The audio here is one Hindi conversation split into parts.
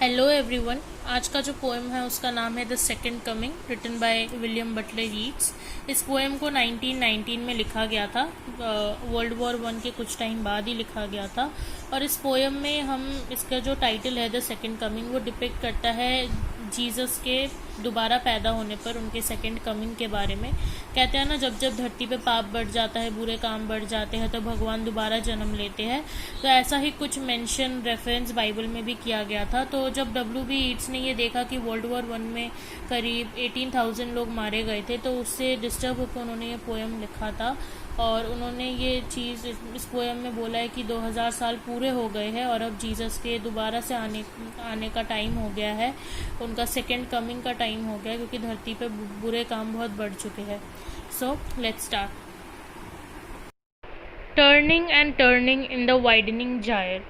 Hello everyone. आज का जो पोएम है उसका नाम है the second coming, written by William Butler Yeats. इस पोएम को 1919 में लिखा गया था। वर्ल्ड वॉर वन के कुछ टाइम बाद ही लिखा गया था। और इस पोएम में हम इसका जो टाइटल है द सेकंड कमिंग, वो डिपिक्ट करता है जीसस के दोबारा पैदा होने पर, उनके सेकंड कमिंग के बारे में। कहते हैं ना, जब जब धरती पे पाप बढ़ जाता है, बुरे काम बढ़ जाते हैं, तो भगवान दोबारा जन्म लेते हैं। तो ऐसा ही कुछ मेंशन रेफरेंस बाइबल में भी किया गया था। तो जब W.B. ईट्स ने ये देखा कि वर्ल्ड वॉर वन में करीब 18,000 लोग मारे गए थे, तो उससे डिस्टर्ब होकर उन्होंने ये पोएम लिखा था। और उन्होंने ये चीज़ इस पोएम में बोला है कि 2000 साल पूरे हो गए हैं और अब जीसस के दोबारा से आने का टाइम हो गया है, उनका सेकंड कमिंग का टाइम हो गया है, क्योंकि धरती पे बुरे काम बहुत बढ़ चुके हैं। So let's start. Turning and turning in the widening gyre.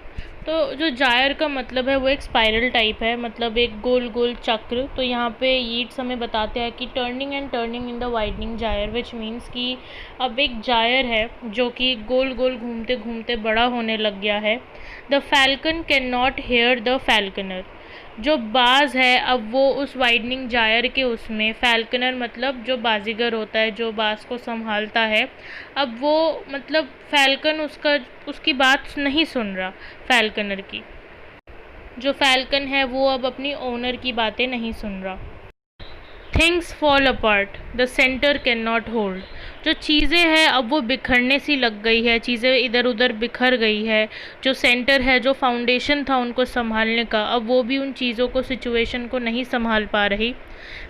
तो जो जायर का मतलब है वो एक स्पाइरल टाइप है, मतलब एक गोल गोल चक्र। तो यहाँ पे यीट्स हमें बताते हैं कि turning and turning in the widening gyre, which means कि अब एक जायर है जो कि गोल गोल घूमते घूमते बड़ा होने लग गया है। The falcon can not hear the falconer. जो बाज है अब वो उस वाइडनिंग जायर के उसमें, फैल्कनर मतलब जो बाजीगर होता है, जो बाज को संभालता है, अब वो मतलब फैल्कन उसकी बात नहीं सुन रहा। फैल्कनर की जो फैल्कन है वो अब अपनी ओनर की बातें नहीं सुन रहा। Things fall apart, the centre can not hold. जो चीज़ें हैं अब वो बिखरने सी लग गई है, चीज़ें इधर उधर बिखर गई है। जो सेंटर है, जो फाउंडेशन था उनको संभालने का, अब वो भी उन चीज़ों को, सिचुएशन को नहीं संभाल पा रही।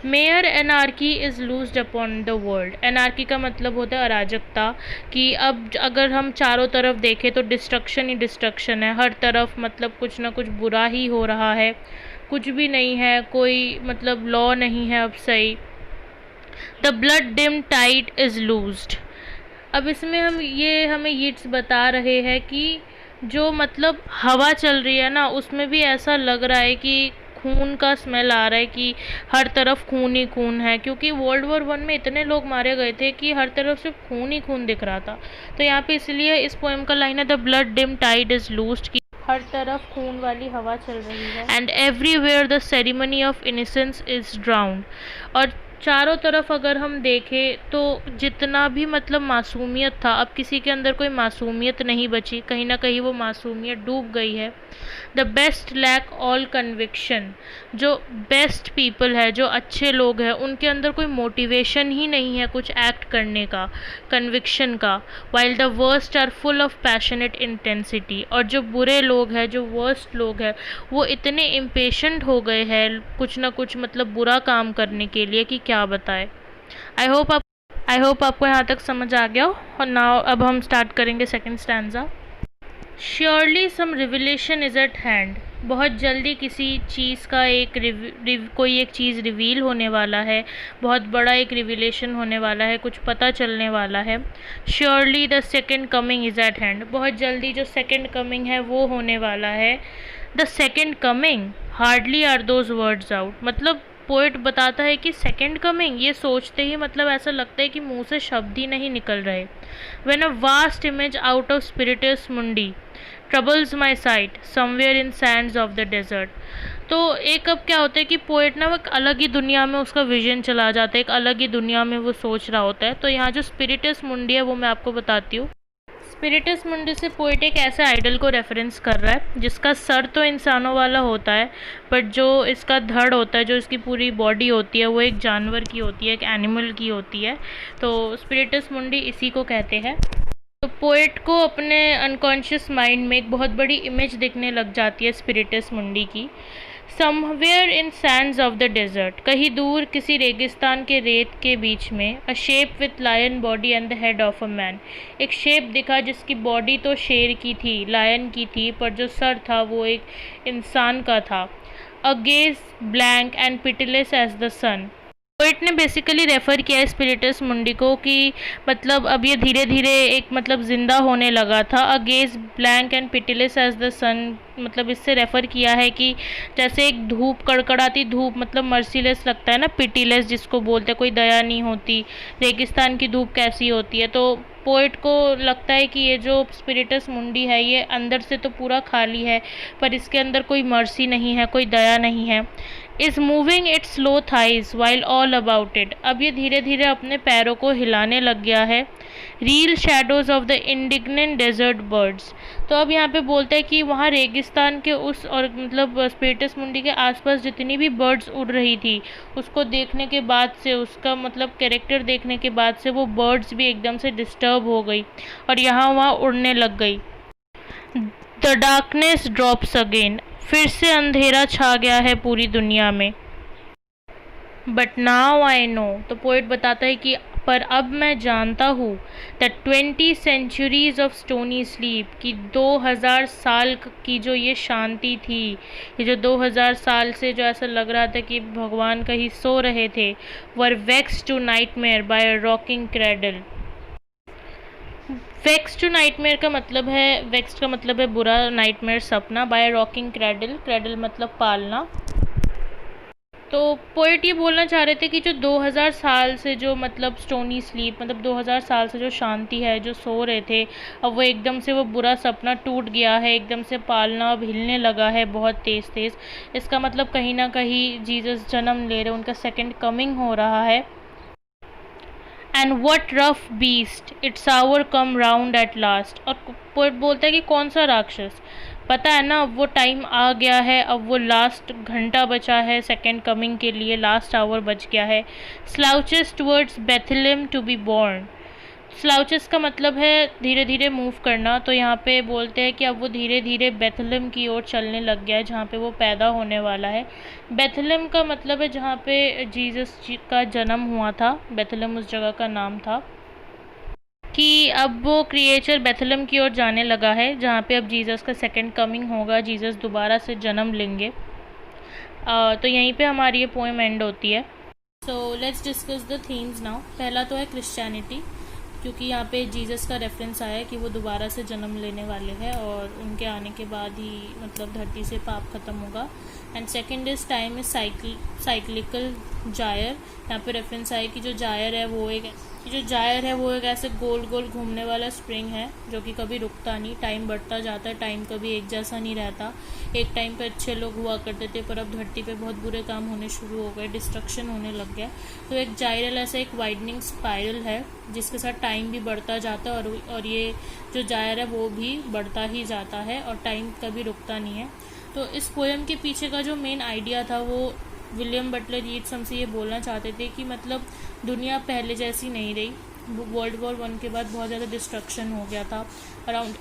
Mayor anarchy is लूज्ड upon the world. Anarchy का मतलब होता है अराजकता, कि अब अगर हम चारों तरफ देखें तो डिस्ट्रक्शन ही डिस्ट्रक्शन है। हर तरफ मतलब कुछ ना कुछ बुरा ही हो रहा है, कुछ भी नहीं है, कोई मतलब लॉ नहीं है अब सही। The blood dim tide is loosed. अब इसमें हमें यीट्स बता रहे हैं कि जो मतलब हवा चल रही है ना, उसमें भी ऐसा लग रहा है कि खून का स्मेल आ रहा है, कि हर तरफ खून ही खून है। क्योंकि वर्ल्ड वॉर वन में इतने लोग मारे गए थे कि हर तरफ सिर्फ खून ही खून दिख रहा था। तो यहाँ पे इसलिए इस पोएम का लाइन है the blood dim tide is loosed, कि हर तरफ खून वाली हवा चल रही है। And everywhere the ceremony of innocence is drowned. और चारों तरफ अगर हम देखें तो जितना भी मतलब मासूमियत था, अब किसी के अंदर कोई मासूमियत नहीं बची, कहीं ना कहीं वो मासूमियत डूब गई है। The best lack all conviction. जो बेस्ट पीपल है, जो अच्छे लोग हैं, उनके अंदर कोई मोटिवेशन ही नहीं है कुछ एक्ट करने का, कन्विक्शन का। While the worst are full of passionate intensity. और जो बुरे लोग हैं, जो वर्स्ट लोग हैं, वो इतने इम्पेशेंट हो गए हैं कुछ ना कुछ मतलब बुरा काम करने के लिए कि क्या बताए। आई होप आपको यहाँ तक समझ आ गया हो। और नाउ अब हम स्टार्ट करेंगे second stanza. Surely some revelation is at hand. बहुत जल्दी किसी चीज़ का कोई एक चीज़ रिवील होने वाला है, बहुत बड़ा एक रिविलेशन होने वाला है, कुछ पता चलने वाला है। Surely the second coming is at hand. बहुत जल्दी जो सेकंड कमिंग है वो होने वाला है। The second coming, hardly are those words out. मतलब पोएट बताता है कि सेकंड कमिंग, ये सोचते ही मतलब ऐसा लगता है कि मुंह से शब्द ही नहीं निकल रहे। When a vast image out of Spiritus Mundi troubles my sight somewhere in sands of the desert. तो एक अब क्या होता है कि पोएट ना वो एक अलग ही दुनिया में उसका विजन चला जाता है, एक अलग ही दुनिया में वो सोच रहा होता है। तो यहाँ जो स्पिरिटस मुंडी है वो मैं आपको बताती हूँ। स्पिरिटस मुंडी से पोएट एक ऐसे आइडल को रेफरेंस कर रहा है जिसका सर तो इंसानों वाला होता है, बट जो इसका धड़ होता है, जो इसकी पूरी बॉडी होती है, वो एक जानवर की होती है, एक एनिमल की होती है। तो स्पिरिटस मुंडी इसी को कहते हैं। तो पोएट को अपने अनकॉन्शियस माइंड में एक बहुत बड़ी इमेज दिखने लग जाती है स्पिरिटस मुंडी की। Somewhere in sands of the desert, कहीं दूर किसी रेगिस्तान के रेत के बीच में, a shape with lion body and the head of a man. एक शेप दिखा जिसकी बॉडी तो शेर की थी, लायन की थी, पर जो सर था वो एक इंसान का था। A gaze blank and pitiless as the sun. Poet ने बेसिकली रेफ़र किया है स्पिरिटस मुंडी को कि मतलब अब ये धीरे धीरे एक मतलब ज़िंदा होने लगा था। A gaze blank and pitiless as the sun, मतलब इससे रेफ़र किया है कि जैसे एक धूप, कड़कड़ाती धूप, मतलब मर्सीलेस लगता है ना, पिटीलेस जिसको बोलते हैं, कोई दया नहीं होती। रेगिस्तान की धूप कैसी होती है, तो पोएट को लगता है कि ये जो स्पिरिटस मुंडी है ये अंदर से तो पूरा खाली है, पर इसके अंदर कोई मर्सी नहीं है, कोई दया नहीं है। Is moving it's slow thighs while all about it. अब ये धीरे धीरे अपने पैरों को हिलाने लग गया है। Reel shadows of the indignant desert birds. तो अब यहाँ पे बोलते हैं कि वहाँ रेगिस्तान के उस और मतलब स्पिरिटस मुंडी के आसपास जितनी भी बर्ड्स उड़ रही थी, उसको देखने के बाद से, उसका मतलब कैरेक्टर देखने के बाद से वो बर्ड्स भी एकदम से डिस्टर्ब हो गई और यहाँ वहाँ उड़ने लग गई। The darkness drops again. फिर से अंधेरा छा गया है पूरी दुनिया में। But now I know. तो पोएट बताता है कि पर अब मैं जानता हूँ that 20 centuries of stony sleep, कि 2000 साल की जो ये शांति थी, ये जो 2000 साल से जो ऐसा लग रहा था कि भगवान कहीं सो रहे थे, were vexed to nightmare by a rocking cradle. Vexed to nightmare का मतलब है, वेक्स का मतलब है बुरा, नाइटमेयर सपना, बाय रॉकिंग क्रेडल, क्रेडल मतलब पालना। तो पोएट ये बोलना चाह रहे थे कि जो 2000 साल से जो मतलब स्टोनी स्लीप, मतलब 2000 साल से जो शांति है, जो सो रहे थे, अब वो एकदम से वो बुरा सपना टूट गया है, एकदम से पालना अब हिलने लगा है बहुत तेज़ तेज़। इसका मतलब कहीं ना कहीं जीसस जन्म ले रहे, उनका सेकंड कमिंग हो रहा है। And what rough beast its hour come round at last. और पोएट बोलता है कि कौन सा राक्षस, पता है ना, अब वो टाइम आ गया है, अब वो लास्ट घंटा बचा है सेकेंड कमिंग के लिए, लास्ट आवर बच गया है। Slouches towards Bethlehem to be born. Slouches का मतलब है धीरे धीरे मूव करना। तो यहाँ पे बोलते हैं कि अब वो धीरे धीरे बेथलेम की ओर चलने लग गया है, जहाँ पे वो पैदा होने वाला है। बेथलेम का मतलब है जहाँ पे जीसस का जन्म हुआ था, बेथलेम उस जगह का नाम था। कि अब वो क्रिएचर बेथलेम की ओर जाने लगा है, जहाँ पे अब जीसस का सेकंड कमिंग होगा, जीसस दोबारा से जन्म लेंगे। तो यहीं पे हमारी ये पोएम एंड होती है। So let's discuss the themes now. पहला तो है क्रिश्चियनिटी, क्योंकि यहाँ पे जीसस का रेफरेंस आया है कि वो दोबारा से जन्म लेने वाले हैं और उनके आने के बाद ही मतलब धरती से पाप खत्म होगा। And second is time is cyclical gyre. यहाँ पे रेफरेंस आया कि जो जायर है वो एक ऐसे गोल गोल घूमने वाला स्प्रिंग है जो कि कभी रुकता नहीं, टाइम बढ़ता जाता है, टाइम कभी एक जैसा नहीं रहता। एक टाइम पे अच्छे लोग हुआ करते थे, पर अब धरती पे बहुत बुरे काम होने शुरू हो गए, डिस्ट्रक्शन होने लग गया। तो एक जायरल ऐसा एक वाइडनिंग स्पाइरल है जिसके साथ टाइम भी बढ़ता जाता है और ये जो जायर है वो भी बढ़ता ही जाता है और टाइम कभी रुकता नहीं है। तो इस पोएम के पीछे का जो मेन आइडिया था वो विलियम बटलर यीट्स हमसे ये बोलना चाहते थे कि मतलब दुनिया पहले जैसी नहीं रही। वर्ल्ड वॉर 1 के बाद बहुत ज़्यादा डिस्ट्रक्शन हो गया था, अराउंड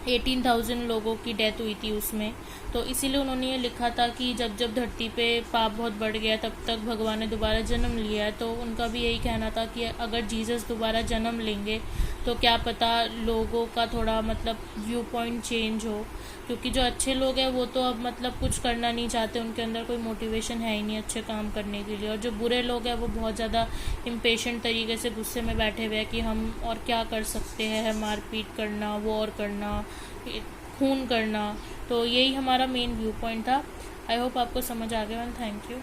18,000 लोगों की डेथ हुई थी उसमें। तो इसीलिए उन्होंने ये लिखा था कि जब जब धरती पे पाप बहुत बढ़ गया तब तक भगवान ने दोबारा जन्म लिया है। तो उनका भी यही कहना था कि अगर जीसस दोबारा जन्म लेंगे तो क्या पता लोगों का थोड़ा मतलब व्यू पॉइंट चेंज हो, क्योंकि जो अच्छे लोग हैं वो तो अब मतलब कुछ करना नहीं चाहते, उनके अंदर कोई मोटिवेशन है ही नहीं अच्छे काम करने के लिए। और जो बुरे लोग हैं वो बहुत ज़्यादा इम्पेशेंट तरीके से गुस्से में बैठे हुए हैं कि हम और क्या कर सकते हैं, मारपीट करना, वॉर करना, खून करना। तो यही हमारा मेन व्यू पॉइंट था। आई होप आपको समझ आ गया। Thank you.